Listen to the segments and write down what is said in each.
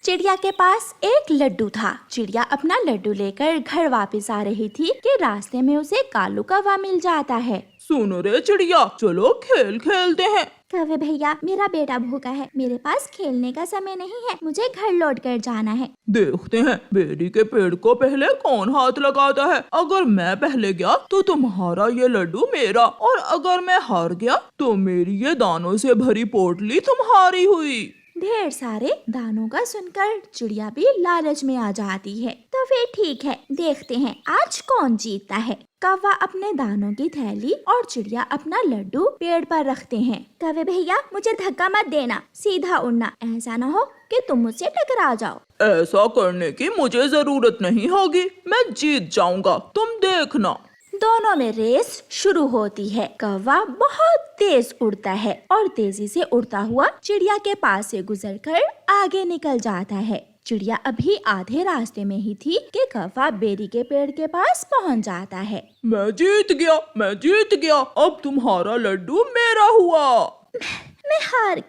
चिड़िया के पास एक लड्डू था। चिड़िया अपना लड्डू लेकर घर वापस आ रही थी कि रास्ते में उसे कालू कौवा मिल जाता है। सुनो रे चिड़िया, चलो खेल खेलते हैं। कौवे भैया, मेरा बेटा भूखा है, मेरे पास खेलने का समय नहीं है, मुझे घर लौट कर जाना है। देखते हैं बेरी के पेड़ को पहले कौन हाथ लगाता है। अगर मैं पहले गया तो तुम्हारा ये लड्डू मेरा, और अगर मैं हार गया तो मेरी ये दानों से भरी पोटली तुम्हारी हुई। ढेर सारे दानों का सुनकर चिड़िया भी लालच में आ जाती है। तो फिर ठीक है, देखते हैं आज कौन जीतता है। कौवा अपने दानों की थैली और चिड़िया अपना लड्डू पेड़ पर रखते हैं। कौवे भैया, मुझे धक्का मत देना, सीधा उड़ना, ऐसा न हो कि तुम मुझसे टकरा जाओ। ऐसा करने की मुझे जरूरत नहीं होगी, मैं जीत जाऊंगा, तुम देखना। दोनों में रेस शुरू होती है। कौवा बहुत तेज उड़ता है और तेजी से उड़ता हुआ चिड़िया के पास से गुजरकर आगे निकल जाता है। चिड़िया अभी आधे रास्ते में ही थी कि कौवा बेरी के पेड़ के पास पहुंच जाता है। मैं जीत गया, अब तुम्हारा लड्डू मेरा हुआ। मैं हार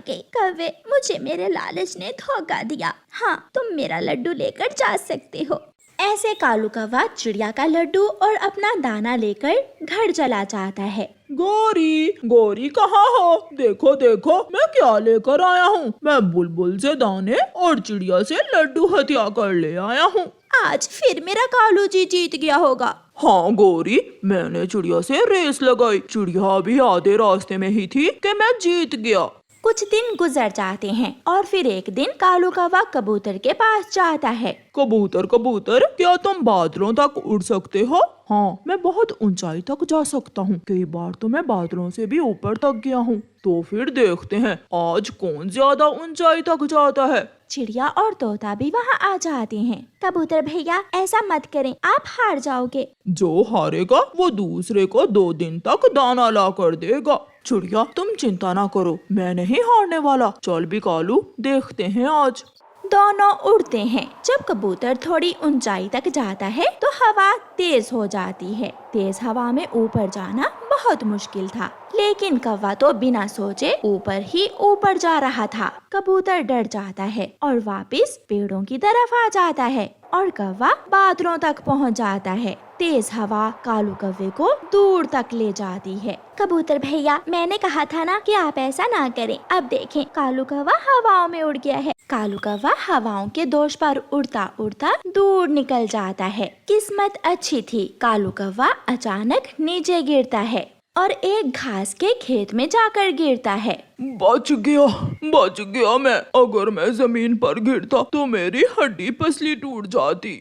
गई। कौवे, मुझे मेरे लालच ने धोखा दिया। हाँ, तुम मेरा लड्डू लेकर जा सकते हो। ऐसे कालू कौवा चिड़िया का लड्डू और अपना दाना लेकर घर चला जाता है। गोरी कहाँ हो? देखो देखो मैं क्या लेकर आया हूँ। मैं बुलबुल से दाने और चिड़िया से लड्डू हथिया कर ले आया हूँ। आज फिर मेरा कालू जी जीत गया होगा। हाँ गोरी, मैंने चिड़िया से रेस लगाई। चिड़िया भी आधे रास्ते में ही थी कि मैं जीत गया। कुछ दिन गुजर जाते हैं और फिर एक दिन कालू कौवा कबूतर के पास जाता है। कबूतर, क्या तुम बादलों तक उड़ सकते हो? हाँ, मैं बहुत ऊंचाई तक जा सकता हूँ। कई बार तो मैं बादलों से भी ऊपर तक गया हूँ। तो फिर देखते हैं आज कौन ज्यादा ऊंचाई तक जाता है। चिड़िया और तोता भी वहाँ आ जाते हैं। कबूतर भैया, ऐसा मत करें, आप हार जाओगे। जो हारेगा वो दूसरे को 2 दिन तक दाना ला कर देगा। चिड़िया, तुम चिंता ना करो, मैं नहीं हारने वाला। चल भी कालू, देखते हैं आज। दोनों उड़ते हैं। जब कबूतर थोड़ी ऊंचाई तक जाता है तो हवा तेज हो जाती है। तेज हवा में ऊपर जाना बहुत मुश्किल था, लेकिन कौवा तो बिना सोचे ऊपर ही ऊपर जा रहा था। कबूतर डर जाता है और वापस पेड़ों की तरफ आ जाता है और कौवा बादलों तक पहुंच जाता है। तेज हवा कालू कौवे को दूर तक ले जाती है। कबूतर भैया, मैंने कहा था ना कि आप ऐसा ना करें। अब देखें, कालू कौवा हवाओं में उड़ गया है। कालू कौवा हवाओं के दोष पर उड़ता उड़ता दूर निकल जाता है। किस्मत अच्छी थी, कालू कौवा अचानक नीचे गिरता है और एक घास के खेत में जाकर गिरता है। बच गया मैं। अगर मैं जमीन पर गिरता तो मेरी हड्डी पसली टूट जाती।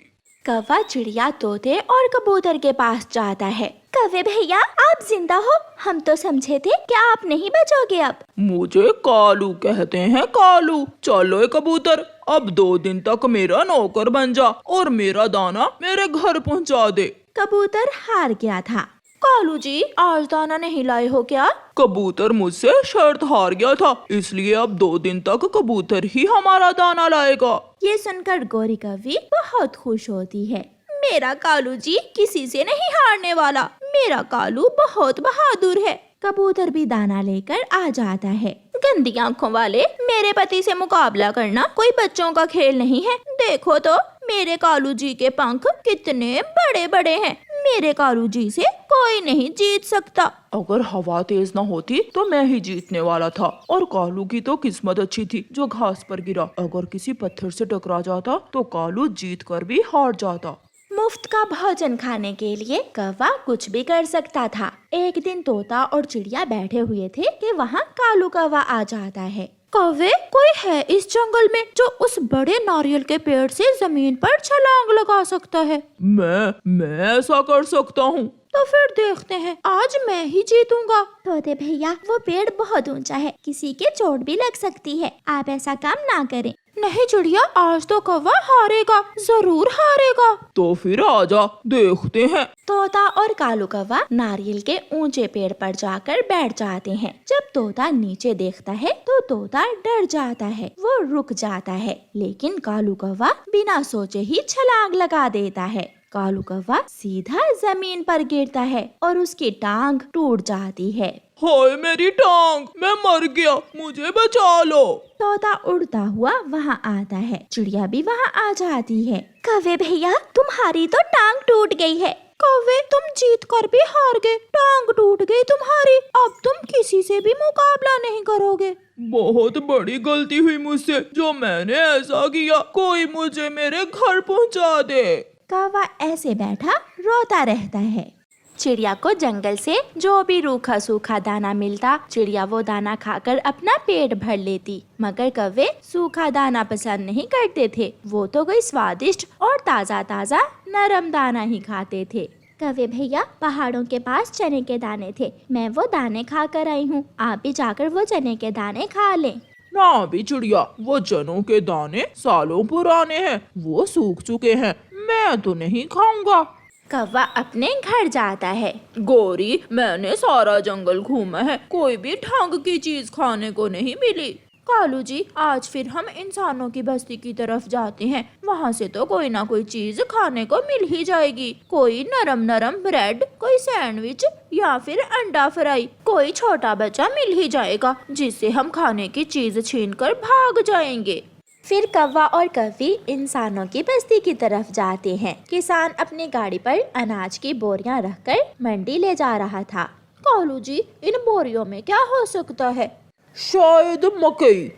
कौवा चिड़िया, तोते और कबूतर के पास जाता है। कौवे भैया, आप जिंदा हो? हम तो समझे थे कि आप नहीं बचोगे। अब मुझे कालू कहते हैं, कालू। चलो कबूतर, अब 2 दिन तक मेरा नौकर बन जा और मेरा दाना मेरे घर पहुंचा दे। कबूतर हार गया था। कालू जी, आज दाना नहीं लाए हो क्या? कबूतर मुझसे शर्त हार गया था, इसलिए अब 2 दिन तक कबूतर ही हमारा दाना लाएगा। ये सुनकर गोरी कौवी बहुत खुश होती है। मेरा कालू जी किसी से नहीं हारने वाला। मेरा कालू बहुत बहादुर है। कबूतर भी दाना लेकर आ जाता है। गंदी आंखों वाले, मेरे पति से मुकाबला करना कोई बच्चों का खेल नहीं है। देखो तो मेरे कालू जी के पंख कितने बड़े बड़े हैं। मेरे कालू जी से कोई नहीं जीत सकता। अगर हवा तेज न होती तो मैं ही जीतने वाला था। और कालू की तो किस्मत अच्छी थी जो घास पर गिरा। अगर किसी पत्थर से टकरा जाता तो कालू जीत कर भी हार जाता। मुफ्त का भोजन खाने के लिए कौवा कुछ भी कर सकता था। एक दिन तोता और चिड़िया बैठे हुए थे कि वहाँ कालू कौवा आ जाता है। कौवे, कोई है इस जंगल में जो उस बड़े नारियल के पेड़ से जमीन पर छलांग लगा सकता है? मैं ऐसा कर सकता हूँ। तो फिर देखते हैं, आज मैं ही जीतूंगा। तोते भैया, वो पेड़ बहुत ऊंचा है, किसी के चोट भी लग सकती है, आप ऐसा काम ना करें। नहीं चिड़िया, आज तो कौवा हारेगा, जरूर हारेगा। तो फिर आजा, देखते हैं। तोता और कालू कौवा नारियल के ऊंचे पेड़ पर जाकर बैठ जाते हैं। जब तोता नीचे देखता है तो तोता डर जाता है, वो रुक जाता है। लेकिन कालू कौवा बिना सोचे ही छलांग लगा देता है। कालू कौवा सीधा जमीन पर गिरता है और उसकी टांग टूट जाती है। हाय मेरी टांग, मैं मर गया, मुझे बचा लो। तोता उड़ता हुआ वहाँ आता है, चिड़िया भी वहाँ आ जाती है। कौवे भैया, तुम्हारी तो टांग टूट गई है। कौवे, तुम जीत कर भी हार गए, टांग टूट गई तुम्हारी, अब तुम किसी से भी मुकाबला नहीं करोगे। बहुत बड़ी गलती हुई मुझसे, जो मैंने ऐसा किया, कोई मुझे मेरे घर पहुंचा दे। कौवा ऐसे बैठा रोता रहता है। चिड़िया को जंगल से जो भी रूखा सूखा दाना मिलता, चिड़िया वो दाना खाकर अपना पेट भर लेती, मगर कौवे सूखा दाना पसंद नहीं करते थे। वो तो कोई स्वादिष्ट और ताज़ा ताज़ा नरम दाना ही खाते थे। कौवे भैया, पहाड़ों के पास चने के दाने थे, मैं वो दाने खा कर आई हूँ, आप भी जाकर वो चने के दाने खा लें। ना भी चिड़िया, वो चनों के दाने सालों पुराने हैं, वो सूख चुके हैं, मैं तो नहीं खाऊंगा। कौवा अपने घर जाता है। गौरी, मैंने सारा जंगल घूमा है, कोई भी ढंग की चीज खाने को नहीं मिली। कालू जी, आज फिर हम इंसानों की बस्ती की तरफ जाते हैं, वहाँ से तो कोई ना कोई चीज खाने को मिल ही जाएगी। कोई नरम नरम ब्रेड, कोई सैंडविच या फिर अंडा फ्राई, कोई छोटा बच्चा मिल ही जाएगा, जिससे हम खाने की चीज छीनकर भाग जाएंगे। फिर कौवा और कौवी इंसानों की बस्ती की तरफ जाते हैं। किसान अपनी गाड़ी पर अनाज की बोरियां रखकर मंडी ले जा रहा था। कालू जी, इन बोरियों में क्या हो सकता है? शायद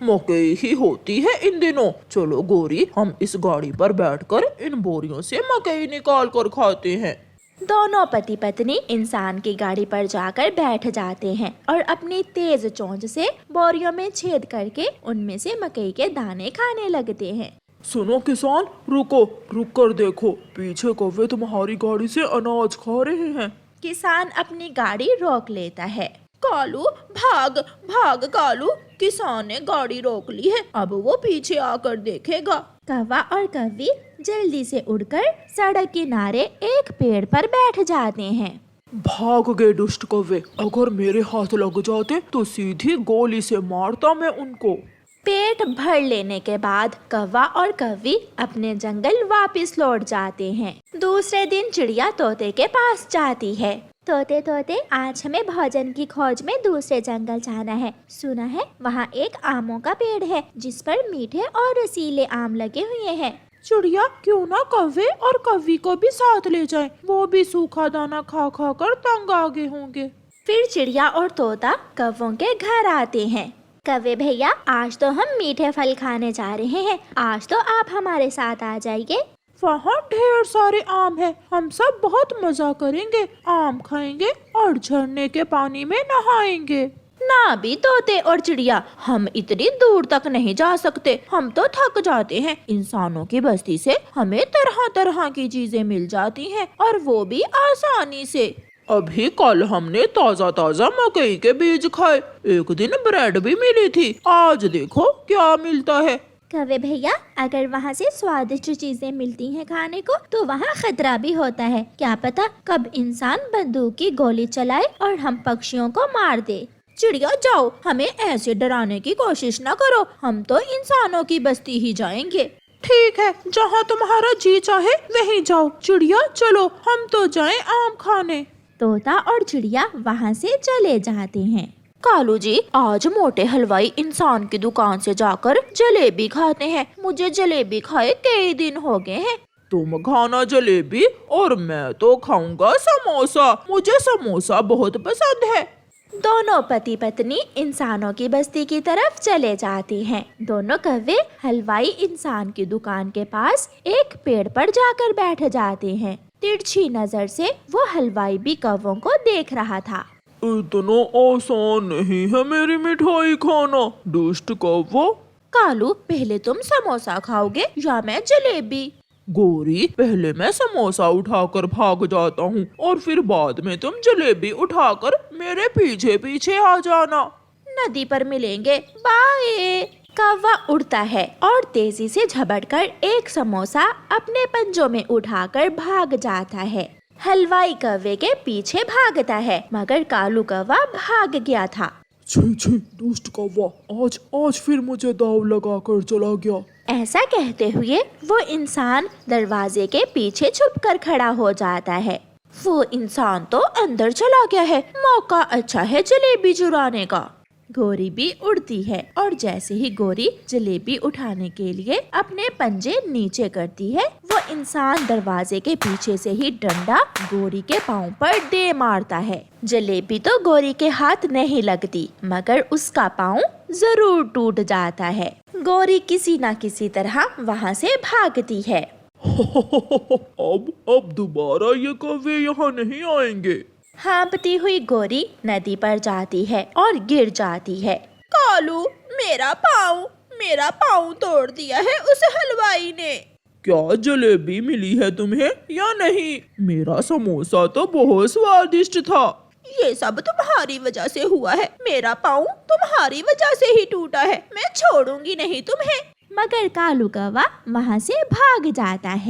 मकई ही होती है इन दिनों। चलो गौरी, हम इस गाड़ी पर बैठकर इन बोरियों से मकई निकाल कर खाते हैं। दोनों पति पत्नी इंसान की गाड़ी पर जाकर बैठ जाते हैं और अपनी तेज चोंच से बोरियों में छेद करके उनमें से मकई के दाने खाने लगते हैं। सुनो किसान, रुको, रुक कर देखो, पीछे कौवे तुम्हारी गाड़ी से अनाज खा रहे हैं। किसान अपनी गाड़ी रोक लेता है। कालू, भाग भाग कालू, किसान ने गाड़ी रोक ली है, अब वो पीछे आकर देखेगा। कौवा और कौवी जल्दी से उड़कर सड़क किनारे एक पेड़ पर बैठ जाते हैं। भाग गए दुष्ट कौवे, अगर मेरे हाथ लग जाते तो सीधी गोली से मारता मैं उनको। पेट भर लेने के बाद कौवा और कौवी अपने जंगल वापस लौट जाते हैं। दूसरे दिन चिड़िया तोते के पास जाती है। तोते तोते, आज हमें भोजन की खोज में दूसरे जंगल जाना है। सुना है वहाँ एक आमों का पेड़ है, जिस पर मीठे और रसीले आम लगे हुए हैं। चिड़िया, क्यों ना कौवे और कौवी को भी साथ ले जाएं, वो भी सूखा दाना खा खा कर तंग आ गए होंगे। फिर चिड़िया और तोता कौवों के घर आते हैं। कौवे भैया, आज तो हम मीठे फल खाने जा रहे हैं, आज तो आप हमारे साथ आ जाइए। वहाँ ढेर सारे आम है, हम सब बहुत मजा करेंगे, आम खाएंगे और झरने के पानी में नहाएंगे। ना भी तोते और चिड़िया, हम इतनी दूर तक नहीं जा सकते, हम तो थक जाते हैं। इंसानों की बस्ती से हमें तरह तरह की चीजें मिल जाती हैं और वो भी आसानी से। अभी कल हमने ताजा ताजा मकई के बीज खाए, एक दिन ब्रेड भी मिली थी, आज देखो क्या मिलता है। कौवे भैया, अगर वहाँ से स्वादिष्ट चीजें मिलती हैं खाने को, तो वहाँ खतरा भी होता है, क्या पता कब इंसान बंदूक की गोली चलाए और हम पक्षियों को मार दे। चिड़िया, जाओ, हमें ऐसे डराने की कोशिश न करो, हम तो इंसानों की बस्ती ही जाएंगे। ठीक है, जहाँ तुम्हारा जी चाहे वहीं जाओ। चिड़िया, चलो हम तो जाएं आम खाने। तोता और चिड़िया वहाँ से चले जाते हैं। कालू जी, आज मोटे हलवाई इंसान की दुकान से जाकर जलेबी खाते हैं, मुझे जलेबी खाए कई दिन हो गए हैं। तुम खाना जलेबी और मैं तो खाऊंगा समोसा, मुझे समोसा बहुत पसंद है। दोनों पति पत्नी इंसानों की बस्ती की तरफ चले जाते हैं। दोनों कौवे हलवाई इंसान की दुकान के पास एक पेड़ पर जाकर बैठ जाते हैं। तिरछी नजर से वो हलवाई भी कौवों को देख रहा था। इतना आसान नहीं है मेरी मिठाई खाना, दुष्ट कौवो। कालू, पहले तुम समोसा खाओगे या मैं जलेबी? गौरी, पहले मैं समोसा उठाकर भाग जाता हूँ और फिर बाद में तुम जलेबी उठाकर मेरे पीछे पीछे आ जाना। नदी पर मिलेंगे, बाय। कौवा उड़ता है और तेजी से झपटकर एक समोसा अपने पंजों में उठाकर भाग जाता है। हलवाई कौवे के पीछे भागता है, मगर कालू कौवा भाग गया था। छी छी, दुष्ट कौवा, आज फिर मुझे दाव लगा कर चला गया। ऐसा कहते हुए वो इंसान दरवाजे के पीछे छुपकर खड़ा हो जाता है। वो इंसान तो अंदर चला गया है, मौका अच्छा है जलेबी चुराने का। गोरी भी उड़ती है और जैसे ही गोरी जलेबी उठाने के लिए अपने पंजे नीचे करती है, वो इंसान दरवाजे के पीछे से ही डंडा गोरी के पाँव पर दे मारता है। जलेबी तो गोरी के हाथ नहीं लगती, मगर उसका पाँव जरूर टूट जाता है। गोरी किसी न किसी तरह वहाँ से भागती है। अब दोबारा ये कौवे यहाँ नहीं आएंगे। हाँफती हुई गोरी नदी पर जाती है और गिर जाती है। कालू, मेरा पाँव तोड़ दिया है उस हलवाई ने। क्या जलेबी मिली है तुम्हें या नहीं? मेरा समोसा तो बहुत स्वादिष्ट था। ये सब तुम्हारी वजह से हुआ है, मेरा पाँव तुम्हारी वजह से ही टूटा है, मैं छोड़ूंगी नहीं तुम्हें। मगर कालू कौवा वहाँ से भाग जाता है।